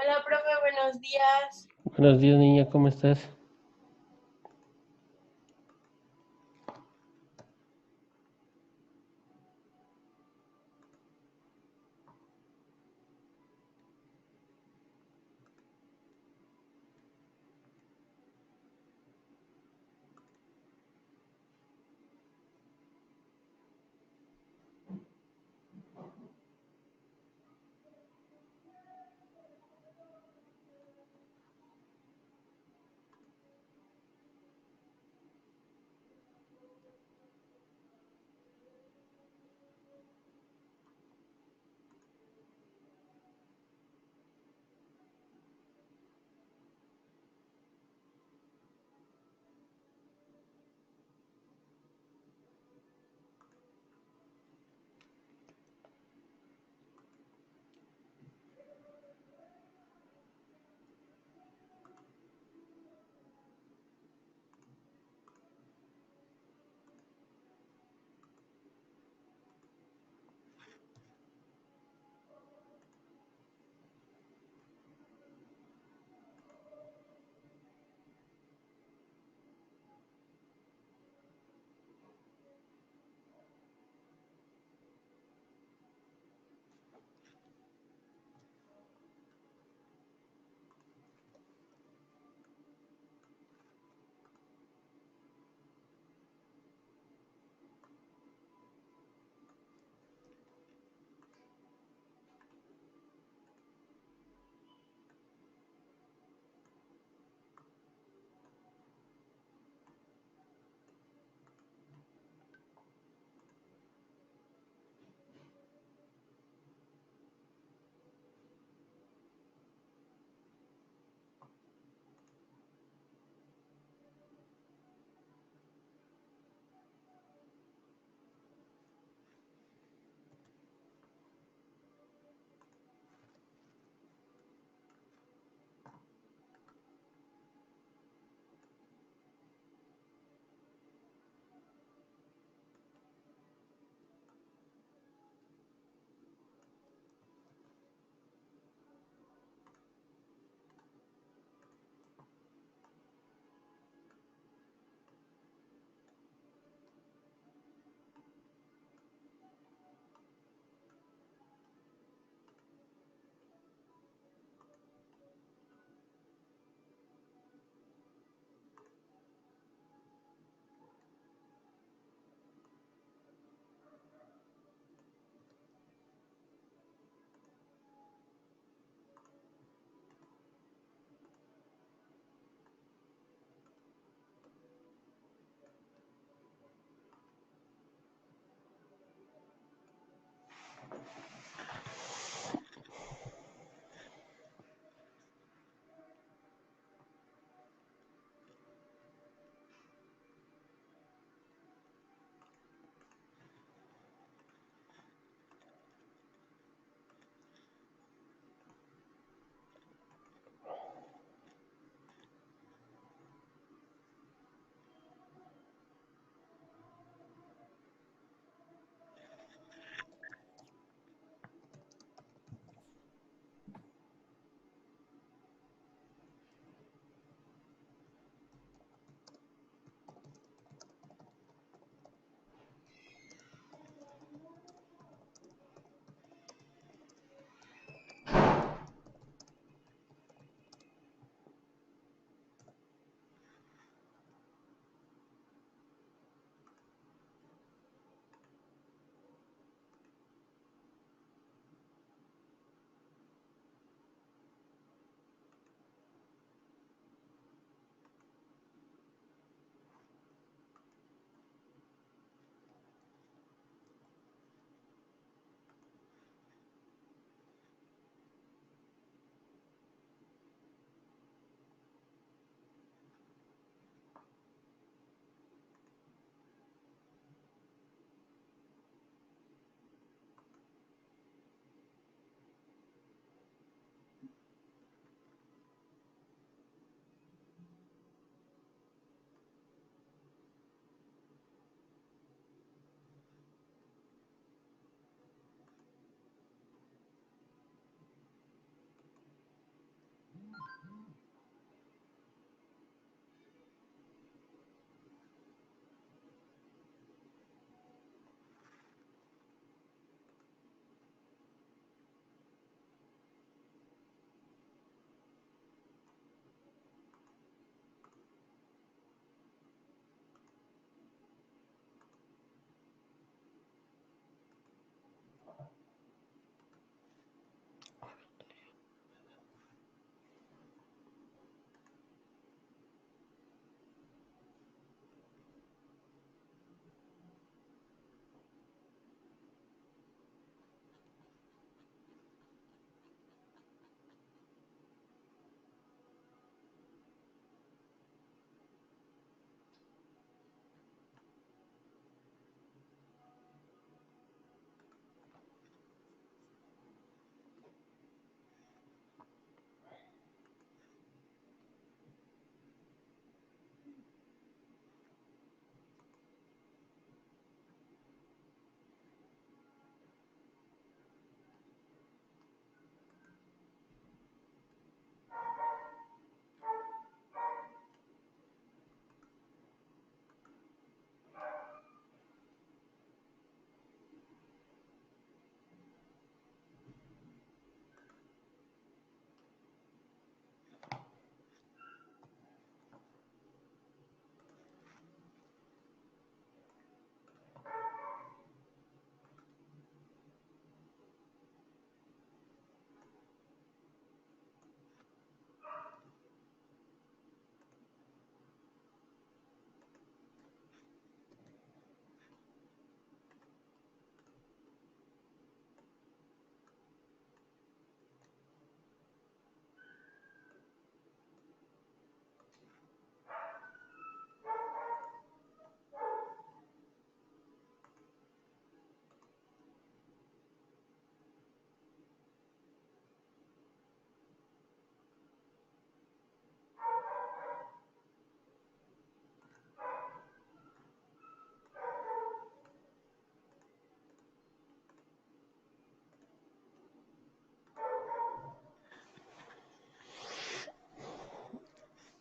Hola, profe, buenos días. Buenos días, niña, ¿cómo estás?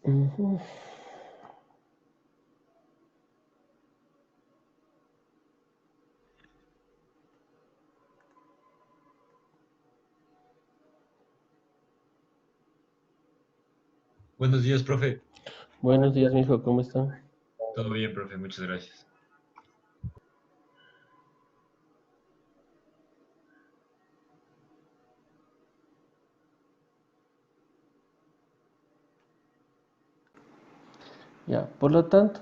Ujú. Buenos días, profe. Buenos días, mijo, ¿cómo está? Todo bien, profe, muchas gracias. Ya, por lo tanto,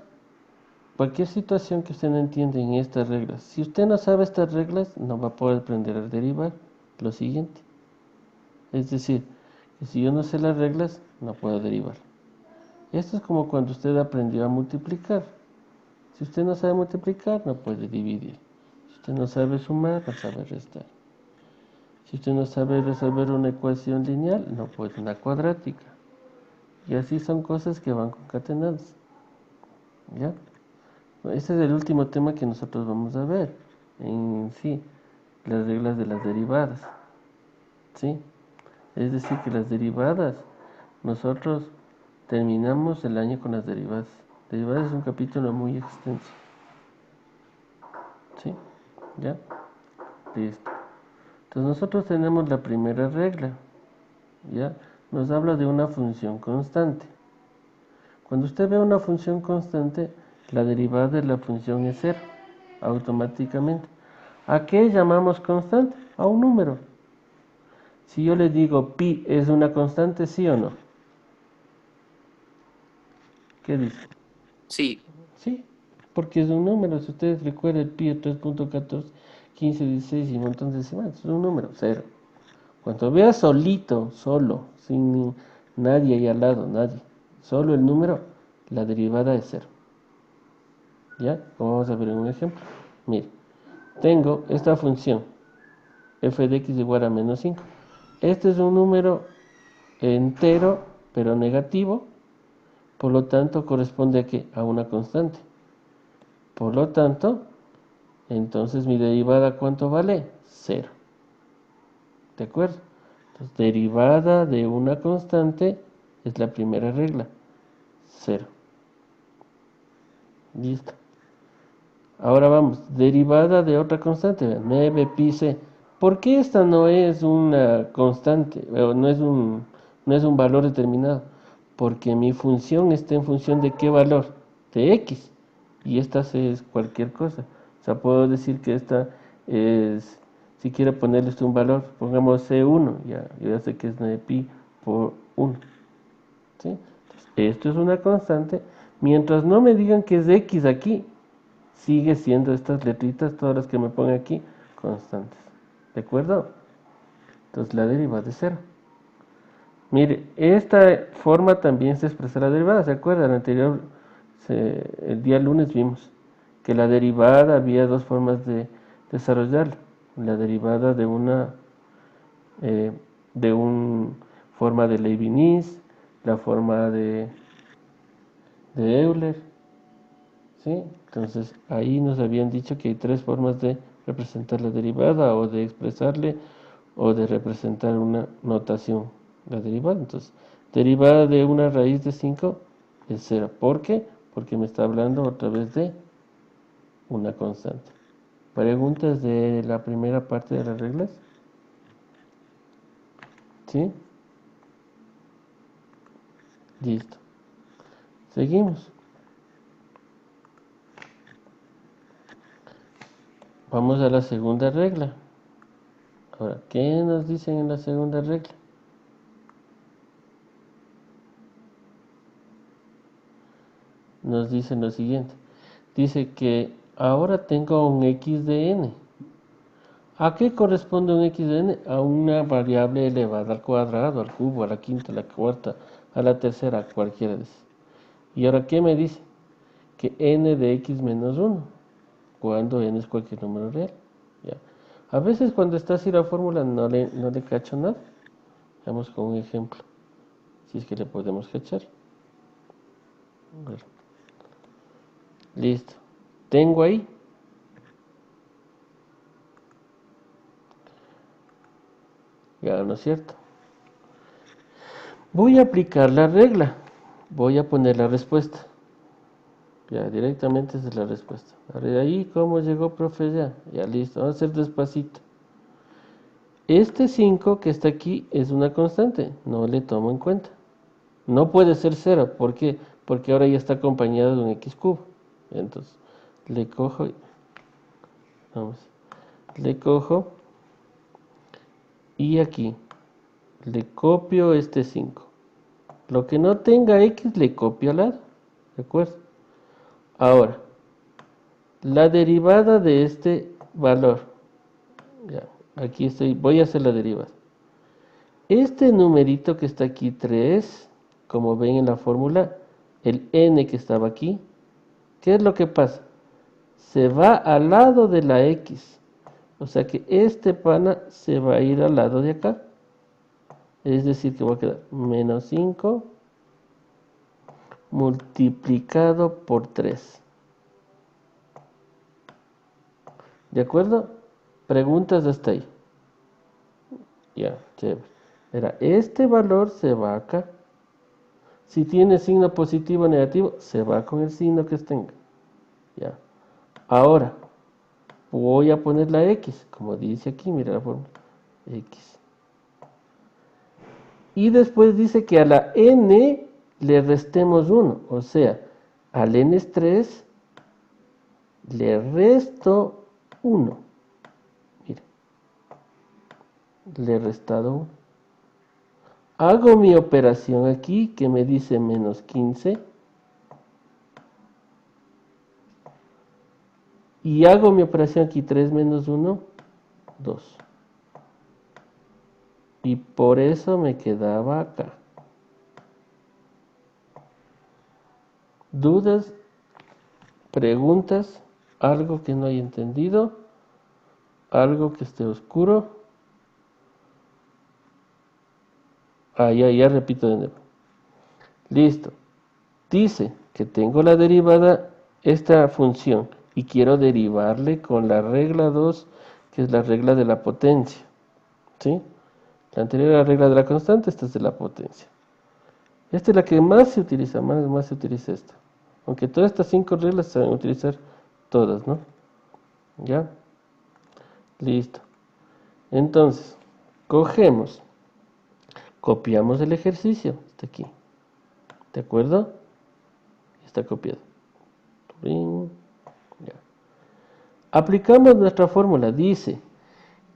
cualquier situación que usted no entiende en estas reglas, si usted no sabe estas reglas, no va a poder aprender a derivar lo siguiente. Es decir, que si yo no sé las reglas, no puedo derivar. Esto es como cuando usted aprendió a multiplicar. Si usted no sabe multiplicar, no puede dividir. Si usted no sabe sumar, no sabe restar. Si usted no sabe resolver una ecuación lineal, no puede una cuadrática. Y así son cosas que van concatenadas. ¿Ya? Ese es el último tema que nosotros vamos a ver. En sí, las reglas de las derivadas. ¿Sí? Es decir, que las derivadas, nosotros terminamos el año con las derivadas. Derivadas es un capítulo muy extenso. ¿Sí? ¿Ya? Listo. Entonces nosotros tenemos la primera regla. ¿Ya? Nos habla de una función constante. Cuando usted ve una función constante, la derivada de la función es cero, automáticamente. ¿A qué llamamos constante? A un número. Si yo le digo pi es una constante, ¿sí o no? ¿Qué dice? Sí, Sí, porque es un número. Si ustedes recuerdan, el pi es 3.141516 y un montón de decimales, es un número, cero. Cuando veas solito, solo, sin nadie ahí al lado, nadie, solo el número, la derivada es cero. ¿Ya? Como vamos a ver en un ejemplo. Mire, tengo esta función, f de x igual a menos 5. Este es un número entero, pero negativo, por lo tanto corresponde a ¿qué? A una constante. Por lo tanto, entonces mi derivada ¿cuánto vale? Cero. ¿De acuerdo? Entonces, derivada de una constante es la primera regla. Cero. Listo. Ahora vamos, derivada de otra constante, 9 pi c. ¿Por qué esta no es una constante? No es un valor determinado. Porque mi función está en función de qué valor? De x. Y esta c es cualquier cosa. O sea, puedo decir que esta es, si quiero ponerle un valor, pongamos c1, ya, yo ya sé que es 9 pi por 1. ¿Sí? Entonces, esto es una constante. Mientras no me digan que es x aquí, sigue siendo estas letritas, todas las que me pongan aquí, constantes. ¿De acuerdo? Entonces la derivada de cero. Mire, esta forma también se expresa la derivada. ¿Se acuerdan? El día lunes vimos que la derivada había dos formas de desarrollarla. La derivada eh, de una forma de Leibniz, la forma de Euler. ¿Sí? Entonces ahí nos habían dicho que hay tres formas de representar la derivada o de expresarle o de representar una notación, la derivada. Entonces, derivada de una raíz de 5 es cero. ¿Por qué? Porque me está hablando otra vez de una constante. ¿Preguntas de la primera parte de las reglas? ¿Sí? Listo. Seguimos. Vamos a la segunda regla. Ahora, ¿qué nos dicen en la segunda regla? Nos dicen lo siguiente. Dice que ahora tengo un x de n. ¿A qué corresponde un x de n? A una variable elevada al cuadrado, al cubo, a la quinta, a la cuarta, a la tercera, a cualquiera de esas. ¿Y ahora qué me dice? Que n de x menos 1, cuando n es cualquier número real. ¿Ya? A veces cuando está así la fórmula no le cacho nada. Vamos con un ejemplo, si es que le podemos cachar. Bueno, listo. Tengo ahí. Ya, ¿no es cierto? Voy a aplicar la regla. Voy a poner la respuesta. Ya, directamente esa es la respuesta. Ahora, ahí, ¿cómo llegó, profe? Ya listo. Vamos a hacer despacito. Este 5 que está aquí es una constante. No le tomo en cuenta. No puede ser cero. ¿Por qué? Porque ahora ya está acompañado de un x cubo. Entonces, le cojo. Vamos. Le cojo. Y aquí. Le copio este 5. Lo que no tenga x le copio al lado. ¿De acuerdo? Ahora, la derivada de este valor. Ya, aquí estoy. Voy a hacer la derivada. Este numerito que está aquí, 3, como ven en la fórmula, el n que estaba aquí, ¿qué es lo que pasa? Se va al lado de la x. O sea que este pana se va a ir al lado de acá. Es decir, que va a quedar menos 5 multiplicado por 3. ¿De acuerdo? Preguntas hasta ahí. Ya, chévere. Era, este valor se va acá. Si tiene signo positivo o negativo, se va con el signo que tenga. Ya. Ahora, voy a poner la x, como dice aquí, mira la fórmula. X. Y después dice que a la n le restemos 1. O sea, al n es 3, le resto 1. Mira, le he restado 1. Hago mi operación aquí, que me dice menos 15. Y hago mi operación aquí, 3 menos 1, 2. Y por eso me quedaba acá. ¿Dudas? ¿Preguntas? ¿Algo que no haya entendido? ¿Algo que esté oscuro? Ya repito de nuevo. Listo. Dice que tengo la derivada, esta función, y quiero derivarle con la regla 2, que es la regla de la potencia. ¿Sí? La anterior era la regla de la constante, esta es de la potencia. Esta es la que más se utiliza, más se utiliza esta. Aunque todas estas 5 reglas se van a utilizar todas, ¿no? ¿Ya? Listo. Entonces, cogemos, copiamos el ejercicio, está aquí. ¿De acuerdo? Está copiado. Ya. Aplicamos nuestra fórmula, dice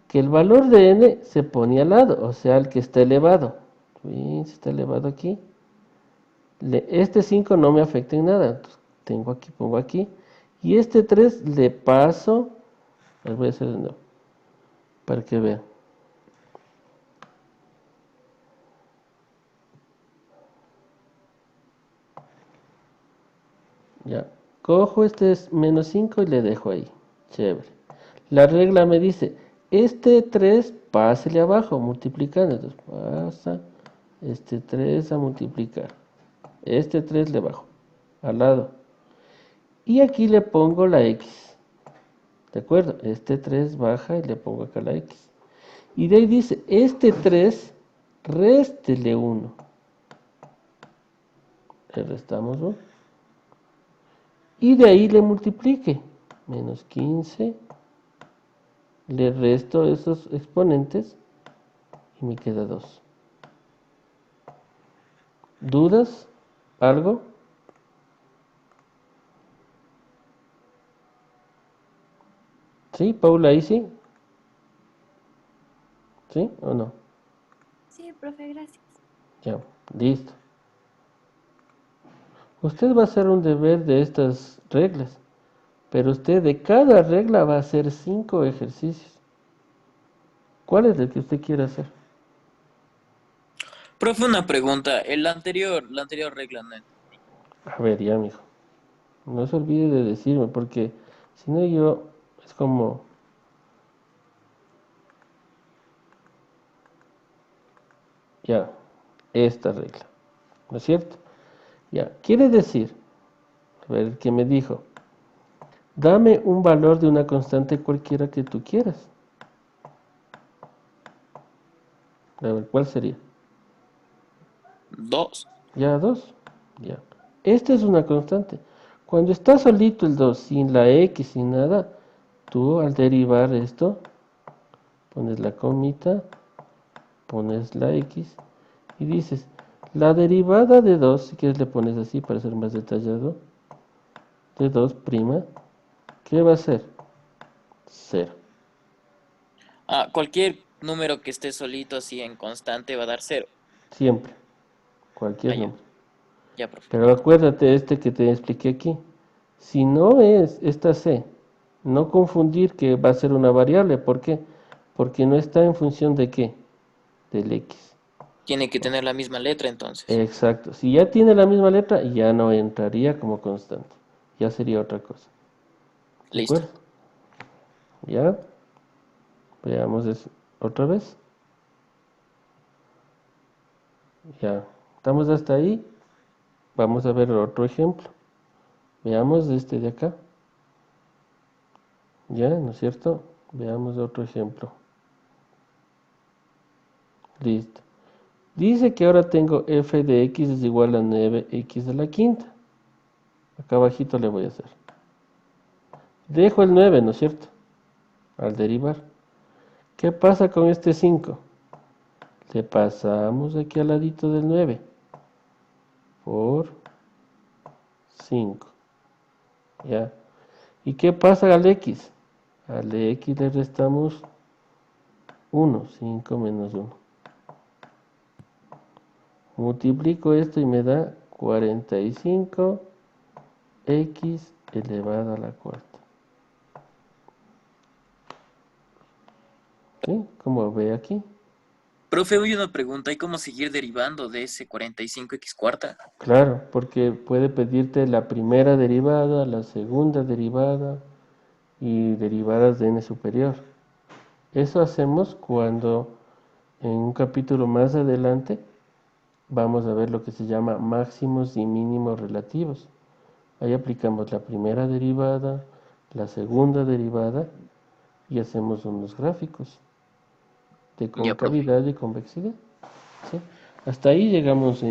que el valor de n se pone al lado, o sea, el que está elevado. Si está elevado aquí. Este 5 no me afecta en nada. Entonces, tengo aquí, pongo aquí. Y este 3 le paso. Les voy a hacer de nuevo, para que vean. Ya. Cojo este es menos 5 y le dejo ahí. Chévere. La regla me dice, este 3 pásele abajo, multiplicando. Entonces pasa este 3 a multiplicar. Este 3 le bajo, al lado. Y aquí le pongo la x. ¿De acuerdo? Este 3 baja y le pongo acá la x. Y de ahí dice, este 3, réstele 1. Le restamos 1. Y de ahí le multiplique. Menos 15. Le resto esos exponentes y me queda 2. ¿Dudas? ¿Algo? ¿Sí, Paula? ¿Ahí sí? ¿Sí o no? Sí, profe, gracias. Ya, listo. Usted va a hacer un deber de estas reglas, pero usted de cada regla va a hacer 5 ejercicios. ¿Cuál es el que usted quiere hacer? Profe, una pregunta. La anterior regla no entendí. A ver, ya, mijo. No se olvide de decirme, porque si no yo es como... Ya, esta regla. ¿No es cierto? Ya, quiere decir, a ver, que me dijo, dame un valor de una constante cualquiera que tú quieras. A ver, ¿cuál sería? 2. Ya, 2. Ya. Esta es una constante. Cuando está solito el 2, sin la x, sin nada, tú al derivar esto, pones la comita, pones la x y dices, la derivada de 2, si quieres le pones así para ser más detallado, de 2 prima, ¿qué va a ser? 0. Cualquier número que esté solito así en constante va a dar 0. Siempre, cualquier Ya. número. Ya, profe. Pero acuérdate este que te expliqué aquí. Si no es esta c, no confundir que va a ser una variable. ¿Por qué? Porque no está en función de qué, del x. Tiene que tener la misma letra entonces. Exacto. Si ya tiene la misma letra, ya no entraría como constante. Ya sería otra cosa. ¿De Listo. acuerdo? ¿Ya? Veamos eso otra vez. Ya. ¿Estamos hasta ahí? Vamos a ver otro ejemplo. Veamos este de acá. ¿Ya? ¿No es cierto? Veamos otro ejemplo. Listo. Dice que ahora tengo f de x es igual a 9x a la quinta. Acá abajito le voy a hacer. Dejo el 9, ¿no es cierto? Al derivar. ¿Qué pasa con este 5? Le pasamos aquí al ladito del 9 por 5. ¿Ya? ¿Y qué pasa al x? Al x le restamos 1, 5 menos 1. Multiplico esto y me da 45x elevado a la cuarta. ¿Sí? Como ve aquí. Profe, hoy una pregunta. ¿Hay cómo seguir derivando de ese 45x cuarta? Claro, porque puede pedirte la primera derivada, la segunda derivada y derivadas de n superior. Eso hacemos cuando en un capítulo más adelante vamos a ver lo que se llama máximos y mínimos relativos. Ahí aplicamos la primera derivada, la segunda derivada y hacemos unos gráficos de Ya, profe. concavidad y convexidad. ¿Sí? Hasta ahí llegamos,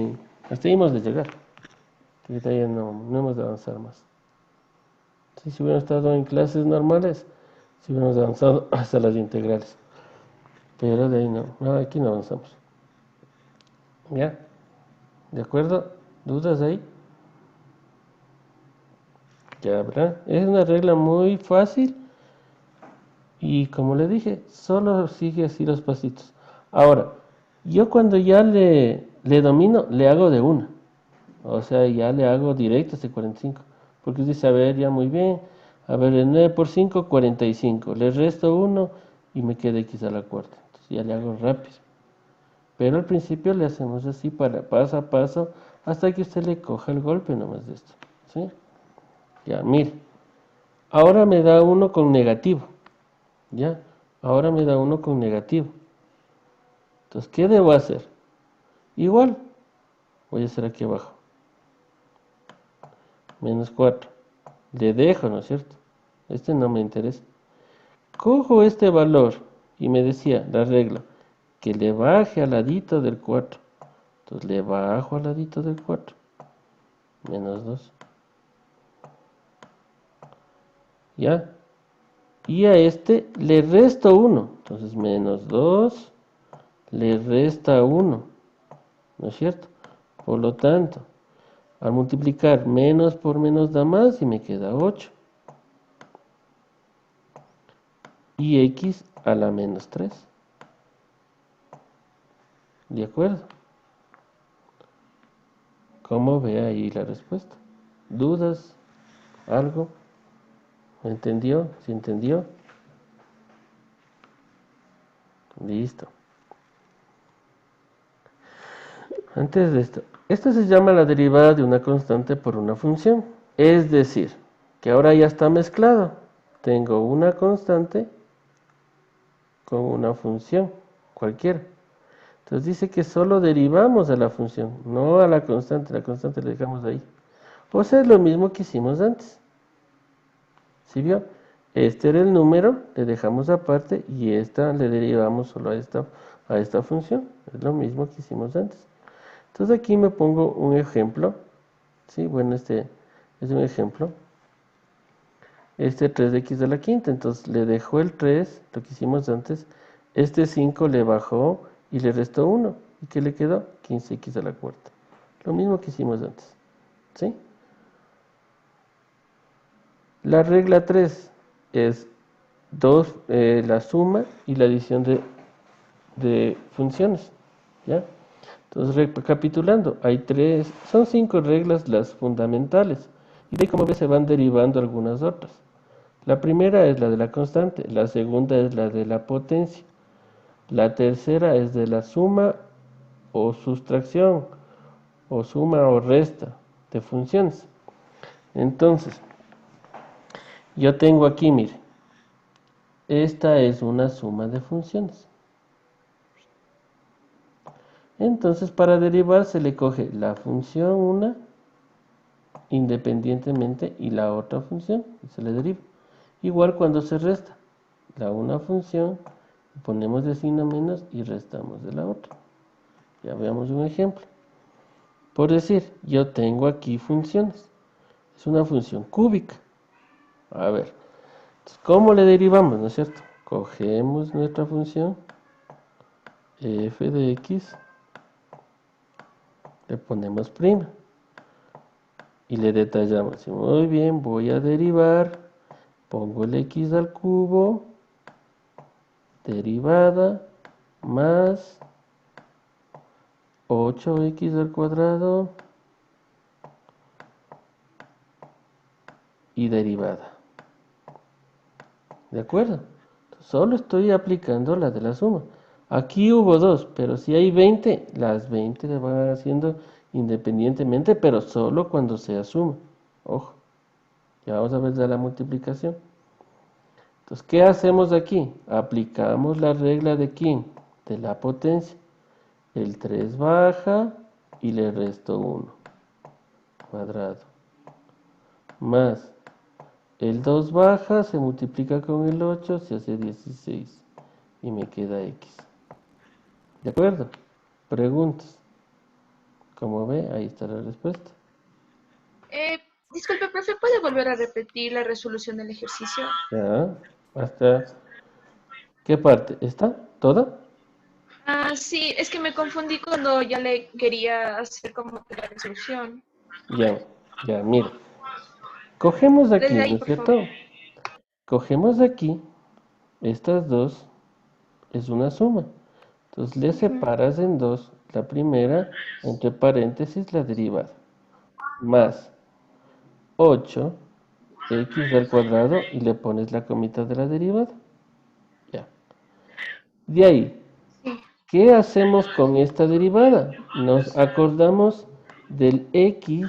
hasta ahí hemos de llegar. Y de ahí no hemos de avanzar más. Sí, si hubiéramos estado en clases normales, si hubiéramos avanzado hasta las integrales. Pero de ahí no, aquí no avanzamos. ¿Ya? ¿De acuerdo? ¿Dudas ahí? Ya, ¿verdad? Es una regla muy fácil y como le dije, solo sigue así los pasitos. Ahora, yo cuando ya le domino, le hago de una. O sea, ya le hago directo este 45. Porque dice, a ver, ya muy bien. A ver, el 9 por 5, 45. Le resto 1 y me queda x a la cuarta. Entonces ya le hago rápido. Pero al principio le hacemos así para paso a paso hasta que usted le coja el golpe nomás de esto. ¿Sí? Ya, mire. Ahora me da 1 con negativo. ¿Ya? Ahora me da 1 con negativo. Entonces, ¿qué debo hacer? Igual, voy a hacer aquí abajo. Menos 4. Le dejo, ¿no es cierto? Este no me interesa. Cojo este valor y me decía la regla que le baje al ladito del 4. Entonces le bajo al ladito del 4. Menos 2. ¿Ya? Y a este le resto 1. Entonces menos 2 le resta 1. ¿No es cierto? Por lo tanto, al multiplicar menos por menos da más y me queda 8. Y x a la menos 3. ¿De acuerdo? ¿Cómo ve ahí la respuesta? ¿Dudas? ¿Algo? ¿Entendió? ¿Sí entendió? Listo. Antes de esto se llama la derivada de una constante por una función. Es decir, que ahora ya está mezclado. Tengo una constante con una función cualquiera. Entonces dice que solo derivamos a la función, no a la constante la dejamos ahí. O sea, es lo mismo que hicimos antes. ¿Sí vio? Este era el número, le dejamos aparte y esta le derivamos solo a esta función. Es lo mismo que hicimos antes. Entonces aquí me pongo un ejemplo Sí, bueno, este es un ejemplo. Este 3x a la quinta, entonces le dejó el 3, lo que hicimos antes. Este 5 le bajó y le restó 1. ¿Y qué le quedó? 15x a la cuarta. Lo mismo que hicimos antes. ¿Sí? La regla 3 es la suma y la adición de funciones. ¿Ya? Entonces, recapitulando, son 5 reglas las fundamentales. Y de ahí, como ves, se van derivando algunas otras. La primera es la de la constante, la segunda es la de la potencia, la tercera es de la suma o sustracción, o suma o resta de funciones. Entonces, yo tengo aquí, mire, esta es una suma de funciones. Entonces, para derivar se le coge la función una independientemente y la otra función y se le deriva. Igual cuando se resta la una función, ponemos de signo menos y restamos de la otra. Ya veamos un ejemplo. Por decir, yo tengo aquí funciones. Es una función cúbica. A ver, entonces, ¿cómo le derivamos, no es cierto? Cogemos nuestra función f de x, le ponemos prima y le detallamos. Muy bien, voy a derivar, pongo el x al cubo, derivada, más 8x al cuadrado y derivada. ¿De acuerdo? Solo estoy aplicando la de la suma. Aquí hubo 2, pero si hay 20, las 20 le van haciendo independientemente, pero solo cuando sea suma. Ojo, ya vamos a ver de la multiplicación. Entonces, ¿qué hacemos aquí? Aplicamos la regla de ¿quién? De la potencia. El 3 baja y le resto 1 cuadrado. Más el 2 baja, se multiplica con el 8, se hace 16 y me queda x. ¿De acuerdo? Preguntas. Como ve, ahí está la respuesta. Disculpe, profe, ¿puede volver a repetir la resolución del ejercicio? Ya, ¿hasta qué parte? ¿Está? ¿Toda? Ah, sí, es que me confundí cuando ya le quería hacer como que la resolución. Ya, ya, mira. Cogemos Desde aquí, ahí, ¿no es por favor. cierto? Cogemos aquí, estas dos, es una suma. Entonces le Ujú. separas en dos, la primera, entre paréntesis, la derivada, más 8 x al cuadrado y le pones la comita de la derivada. Ya. De ahí, Sí. ¿qué hacemos con esta derivada? Nos acordamos del x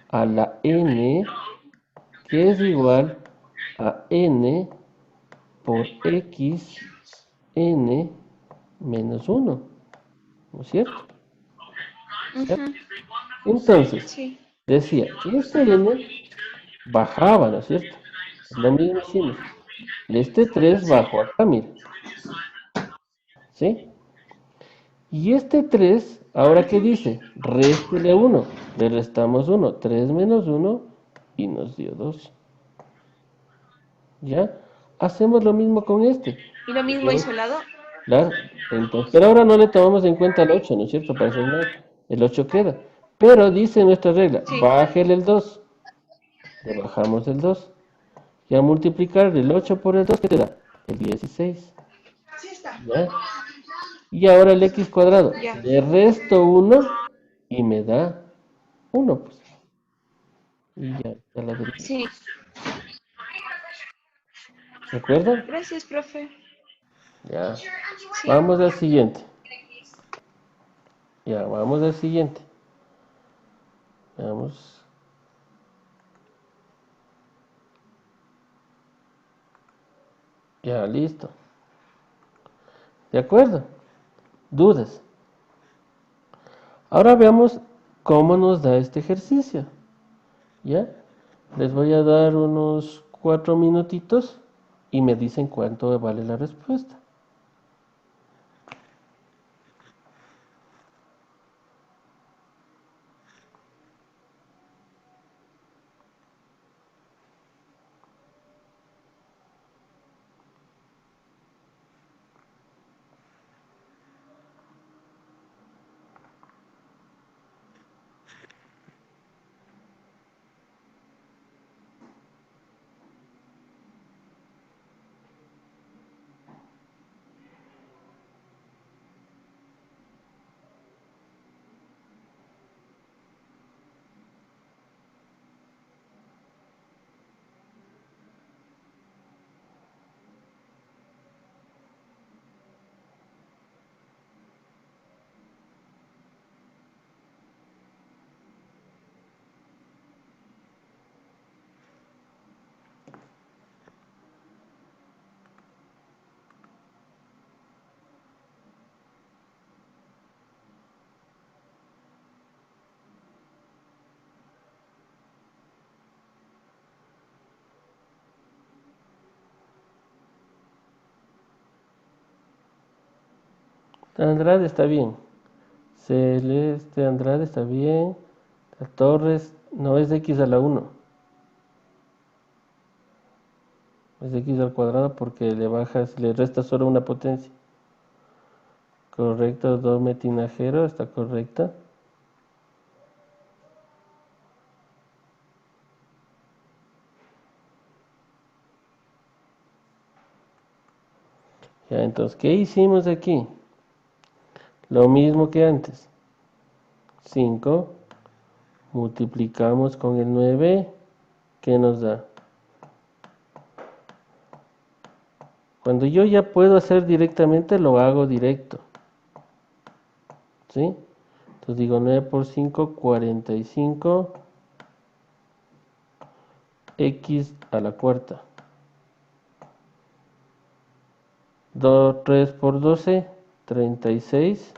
a la n, que es igual a n por x n menos 1, ¿no es cierto? ¿Ya? Ujú. Entonces, Sí. decía que este n bajaba, ¿no es cierto? Lo mismo hicimos. Este 3 Sí. bajó acá, mira, ¿sí? Y este 3, ¿ahora qué dice? Réstele 1. Le restamos 1. 3 menos 1 y nos dio 2. ¿Ya? Hacemos lo mismo con este. ¿Y lo mismo Cogemos, hizo el lado? claro, entonces, pero ahora no le tomamos en cuenta el 8, ¿no es cierto? Para hacer nada. El 8 queda. Pero dice nuestra regla, Sí. bájele el 2. Le bajamos el 2. Y a multiplicar el 8 por el 2, ¿qué te da? El 16. ¿Ya? Y ahora el x cuadrado. Ya. Le resto 1 y me da 1, pues. Y ya la derivé. Sí. ¿De acuerdo? Gracias, profe. Ya. Sí. Vamos al siguiente. Ya, vamos al siguiente. Vamos. Ya, listo. ¿De acuerdo? ¿Dudas? Ahora veamos cómo nos da este ejercicio. ¿Ya? Les voy a dar unos 4 minutitos y me dicen cuánto vale la respuesta. Andrade está bien. Celeste Andrade está bien. La Torres no es de x a la 1. Es de x al cuadrado porque le resta solo una potencia. Correcto, 2 metinajero, está correcta. Ya, entonces, ¿qué hicimos aquí? Lo mismo que antes. 5 multiplicamos con el 9, ¿qué nos da? Cuando yo ya puedo hacer directamente, lo hago directo. ¿Sí? Entonces digo 9 por 5, 45, x a la cuarta. 3 por 12, 36,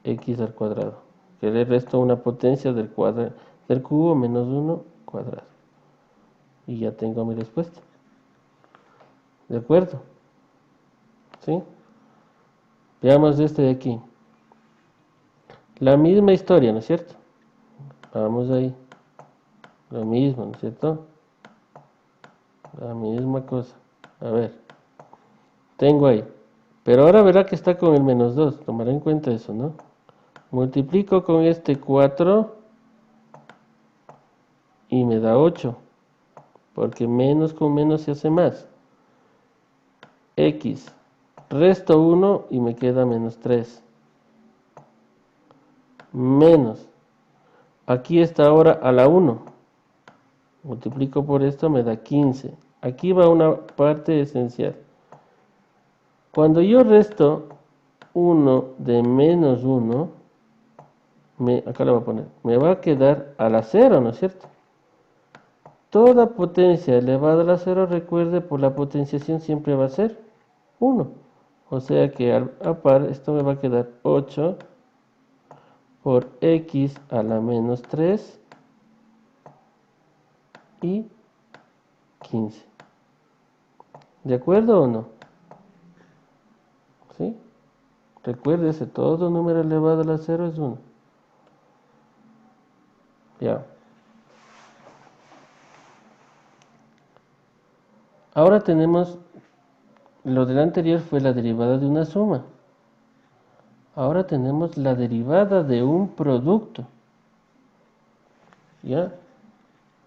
x al cuadrado. Que le resto una potencia del cubo menos 1 cuadrado. Y ya tengo mi respuesta. ¿De acuerdo? ¿Sí? Veamos este de aquí. La misma historia, ¿no es cierto? Vamos ahí. Lo mismo, ¿no es cierto? La misma cosa. A ver. Tengo ahí. Pero ahora verá que está con el menos 2. Tomaré en cuenta eso, ¿no? Multiplico con este 4 y me da 8. Porque menos con menos se hace más. X. Resto 1 y me queda menos 3. Menos. Aquí está ahora a la 1. Multiplico por esto, me da 15. Aquí va una parte esencial. Cuando yo resto 1 de menos 1, acá lo voy a poner, me va a quedar a la 0, ¿no es cierto? Toda potencia elevada a la 0, recuerde, por la potenciación siempre va a ser 1. O sea que a par, esto me va a quedar 8 por x a la menos 3 y 15. ¿De acuerdo o no? ¿Sí? Recuérdese, todo número elevado a la 0 es 1. Ya. Ahora tenemos, lo del anterior fue la derivada de una suma. Ahora tenemos la derivada de un producto. ¿Ya?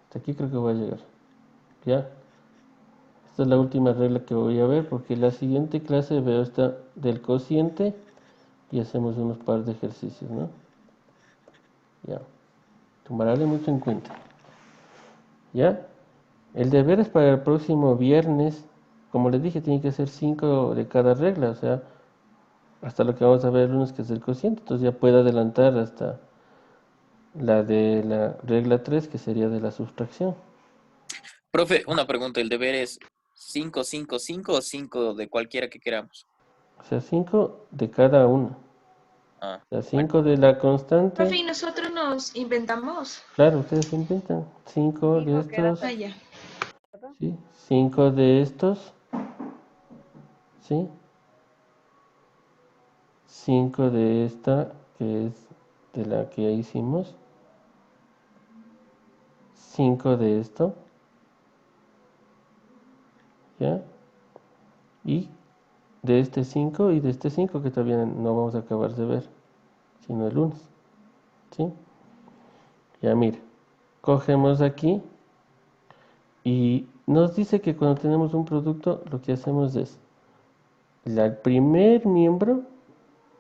Hasta aquí creo que voy a llegar. ¿Ya? Esta es la última regla que voy a ver porque la siguiente clase veo esta del cociente y hacemos unos par de ejercicios, ¿no? Ya. Tomarle mucho en cuenta. ¿Ya? El deber es para el próximo viernes. Como les dije, tiene que ser 5 de cada regla, o sea, hasta lo que vamos a ver el lunes, que es el cociente. Entonces ya puedo adelantar hasta la de la regla 3, que sería de la sustracción. Profe, una pregunta. ¿El deber es 5, 5, 5 o 5 de cualquiera que queramos? O sea, 5 de cada una. Ah, O sea, bueno. 5 de la Profe, constante. y nosotros nos inventamos. Claro, ustedes inventan 5 de Dijo que era estos. Ah, ya. perfecto. ¿Sí? 5 de estos. ¿Sí? 5 de esta, que es de la que ya hicimos. 5 de esto. ¿Ya? Y de este 5 y de este 5 que todavía no vamos a acabar de ver, sino el lunes. ¿Sí? Ya mire, cogemos aquí y nos dice que cuando tenemos un producto lo que hacemos es el primer miembro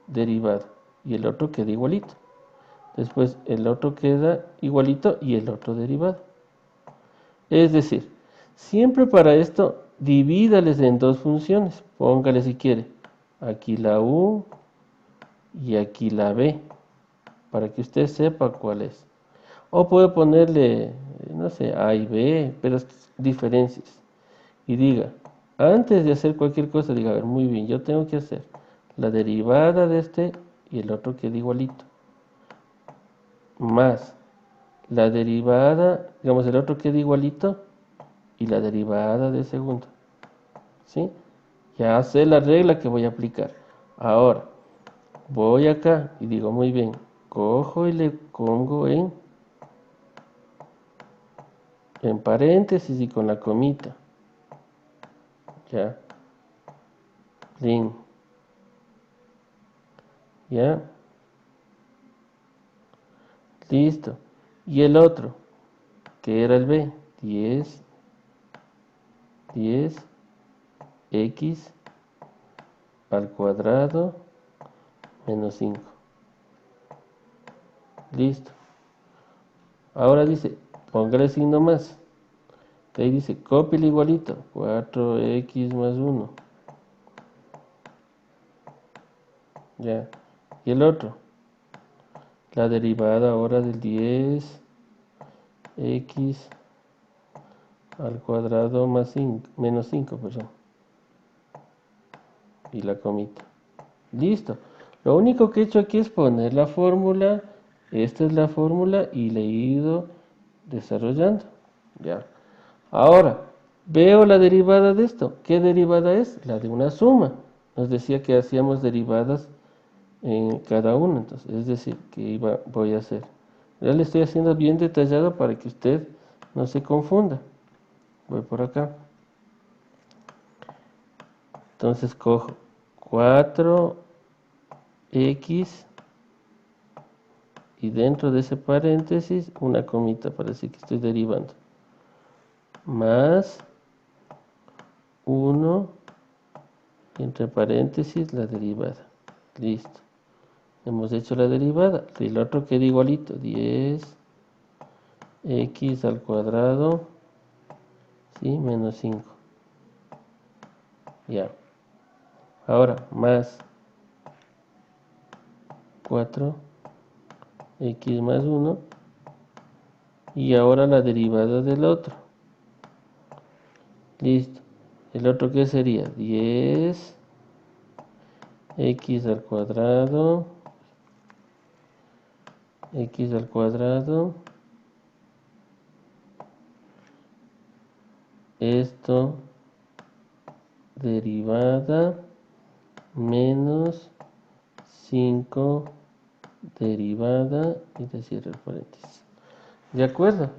derivado y el otro queda igualito. Después el otro queda igualito y el otro derivado. Es decir, siempre para esto divídales en dos funciones. Póngale si quiere aquí la u y aquí la b, para que usted sepa cuál es. O puede ponerle, no sé, A y B, pero diferencias. Y diga, antes de hacer cualquier cosa, diga, a ver, muy bien, yo tengo que hacer la derivada de este y el otro queda igualito. Más la derivada, digamos, el otro queda igualito y la derivada del segundo. ¿sí? Ya sé la regla que voy a aplicar. Ahora, voy acá y digo, muy bien, cojo y le pongo en paréntesis y con la comita. Ya, lin, ya, listo. Y el otro, que era el b, 10 x al cuadrado menos 5. Listo. Ahora dice, póngale signo más. Ahí dice, copia el igualito, 4x más 1. Ya. Y el otro, la derivada ahora del 10x al cuadrado más 5, menos 5, perdón. Y la comita. Listo. Lo único que he hecho aquí es poner la fórmula. Esta es la fórmula y le he ido desarrollando. Ya. Ahora, veo la derivada de esto. ¿Qué derivada es? La de una suma. Nos decía que hacíamos derivadas en cada uno. Entonces, es decir, que voy a hacer. Ya le estoy haciendo bien detallado para que usted no se confunda. Voy por acá. Entonces cojo 4x y dentro de ese paréntesis una comita para decir que estoy derivando. Más 1 entre paréntesis la derivada. Listo. Hemos hecho la derivada. El otro queda igualito. 10x al cuadrado, ¿sí? Menos 5. Ya. Ahora, más 4x más 1. Y ahora la derivada del otro. Listo. El otro que sería 10x al cuadrado, x al cuadrado, esto derivada menos 5 derivada y le cierro el paréntesis. ¿De acuerdo?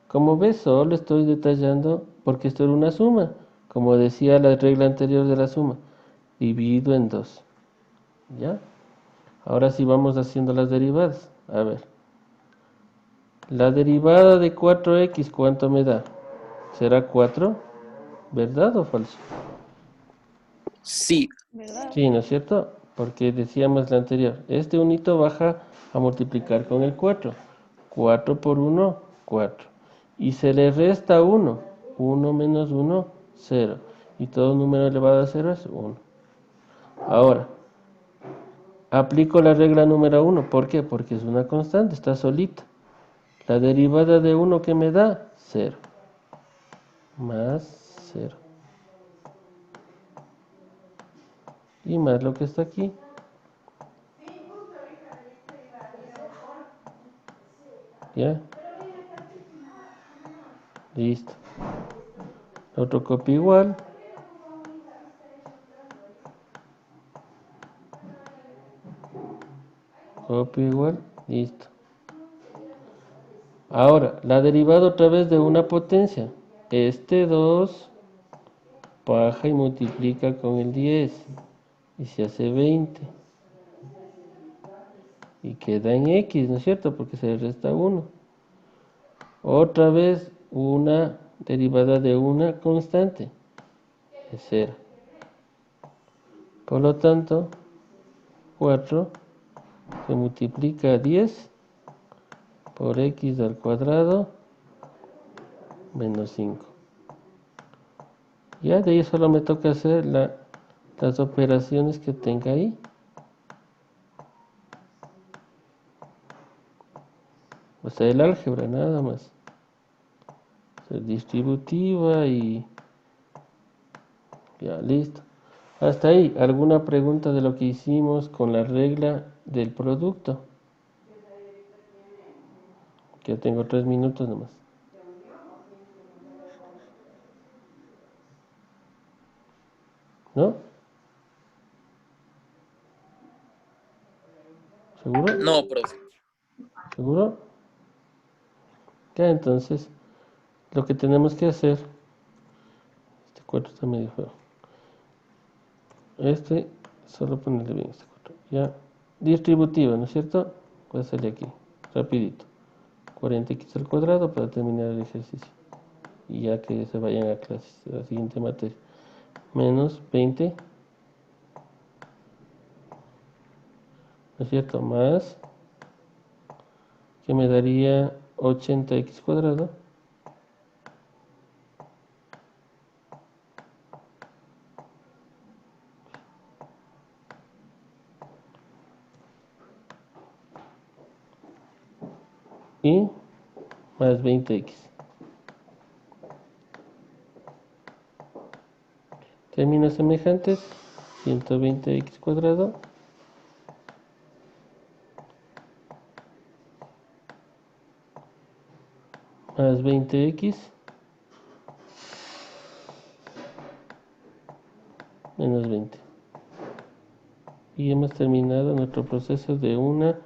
Como ves, solo estoy detallando porque esto era una suma. Como decía la regla anterior de la suma, divido en 2. ¿Ya? Ahora sí vamos haciendo las derivadas. A ver. La derivada de 4x, ¿cuánto me da? ¿Será 4? ¿Verdad o falso? Sí, ¿Verdad? Sí, ¿no es cierto? Porque decíamos la anterior, este unito baja a multiplicar con el 4. 4 por 1, 4. Y se le resta 1. 1 menos 1, 0. Y todo número elevado a 0 es 1. Ahora, aplico la regla número 1. ¿Por qué? Porque es una constante, está solita. La derivada de 1 que me da, 0. Más 0. Y más lo que está aquí. ¿Ya? Listo. Otro copia igual. Copio igual. Listo. Ahora, la derivada otra vez de una potencia. Este 2 baja y multiplica con el 10. Y se hace 20. Y queda en X, ¿no es cierto? Porque se le resta 1. Otra vez una derivada de una constante. Es 0. Por lo tanto, 4 se multiplica 10 por X al cuadrado menos 5. Ya de ahí solo me toca hacer las operaciones que tenga ahí. O sea, el álgebra nada más. Ser distributiva y ya, listo. Hasta ahí, ¿alguna pregunta de lo que hicimos con la regla del producto? Que ya tengo 3 minutos nomás. ¿No? ¿Seguro? No, profe. ¿Seguro? Ya, entonces, lo que tenemos que hacer, este 4 está medio feo. Este, solo ponerle bien este 4. Ya, distributiva, ¿no es cierto? Voy a hacerle aquí, rapidito. 40x al cuadrado para terminar el ejercicio. Y ya que se vayan a clases, a la siguiente materia. Menos 20, ¿no es cierto? Más, que me daría 80x cuadrado. Y más 20x. Términos semejantes, 120x cuadrado más 20x menos 20. Y hemos terminado nuestro proceso de una.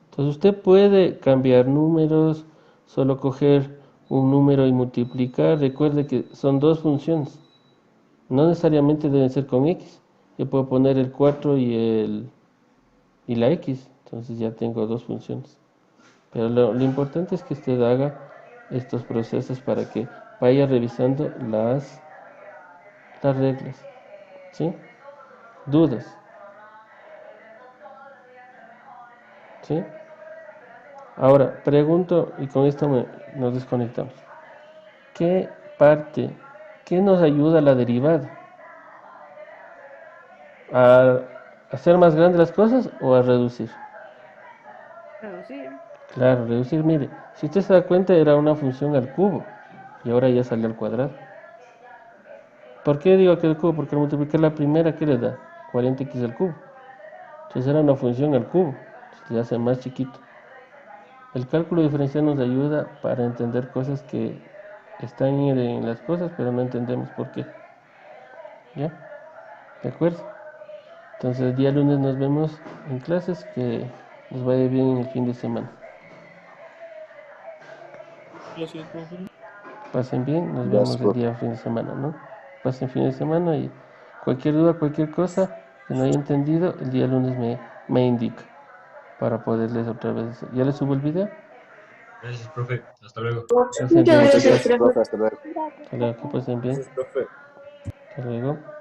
Entonces usted puede cambiar números, solo coger un número y multiplicar. Recuerde que son dos funciones. No necesariamente deben ser con x. Yo puedo poner el 4 y la x. Entonces ya tengo dos funciones. Pero lo importante es que usted haga estos procesos para que vaya revisando las reglas. ¿Sí? Dudas. ¿Sí? Ahora, pregunto, y con esto nos desconectamos. ¿Qué parte, qué nos ayuda la derivada? ¿A hacer más grandes las cosas o a reducir? Reducir. Claro, reducir, mire, si usted se da cuenta era una función al cubo y ahora ya salió al cuadrado. ¿Por qué digo que al cubo? Porque al multiplicar la primera, ¿qué le da? 40x al cubo. Entonces era una función al cubo, se hace más chiquito. El cálculo diferencial nos ayuda para entender cosas que están en las cosas, pero no entendemos por qué. ¿Ya? ¿De acuerdo? Entonces el día lunes nos vemos en clases, que nos vaya bien en el fin de semana. Gracias, profe. Pasen bien, nos Gracias, vemos el profe. día fin de semana, ¿no? Pasen fin de semana y cualquier duda, cualquier cosa que no haya entendido, el día lunes me indica para poderles otra vez. ¿Ya les subo el video? Gracias, profe. Hasta luego. Pasen bien, Muchas chicos. gracias, Gracias, profe. profe. Hasta luego. Hasta luego, que pasen bien. Gracias, profe. Hasta luego.